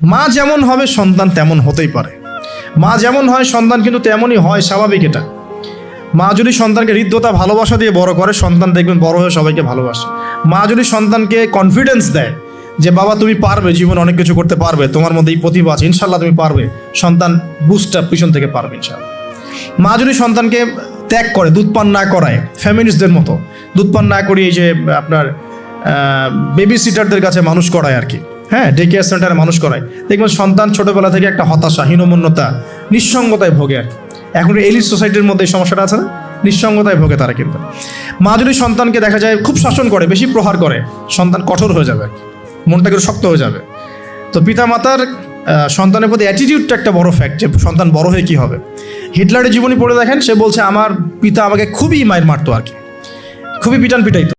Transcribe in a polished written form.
মা যেমন হবে সন্তান তেমন হতেই পারে। মা যেমন হয় সন্তান কিন্তু তেমনই হয়, স্বাভাবিক এটা। মা যদি সন্তানকে হৃদ্যতা ভালোবাসা দিয়ে বড় করে, সন্তান দেখবেন বড় হয়ে সবাইকে ভালোবাসে। মা যদি সন্তানকে কনফিডেন্স দেয় যে বাবা তুমি পারবে, জীবনে অনেক কিছু করতে পারবে, তোমার মধ্যে এই প্রতিভা আছে, ইনশাল্লাহ তুমি পারবে, সন্তান বুস্ট আপ পিছন থেকে পারবে ইনশাল্লাহ। মা যদি সন্তানকে ত্যাগ করে, দুধ পান না করায়, ফ্যামিলিস্টদের মতো দুধ পান না করিয়ে যে আপনার বেবি সিটারদের কাছে মানুষ করায় আর কি, হ্যাঁ, ডে কেয়ার সেন্টারে মানুষ করায়, দেখবেন সন্তান ছোটবেলা থেকে একটা হতাশা, হীনমন্যতা, নিঃসঙ্গতায় ভোগে আর কি। এখন এলিট সোসাইটির মধ্যে এই সমস্যাটা আছে না, নিঃসঙ্গতায় ভোগে তারা। কিন্তু মা যদি সন্তানকে দেখা যায় খুব শাসন করে, বেশি প্রহার করে, সন্তান কঠোর হয়ে যাবে, মনটা একটু শক্ত হয়ে যাবে। তো পিতা মাতার সন্তানের প্রতি অ্যাটিটিউডটা একটা বড় ফ্যাক্ট, যে সন্তান বড় হয়ে কী হবে। হিটলারের জীবনী পড়ে দেখেন, সে বলছে আমার পিতা আমাকে খুবই মারতো আর কি, খুবই পিটাইতো।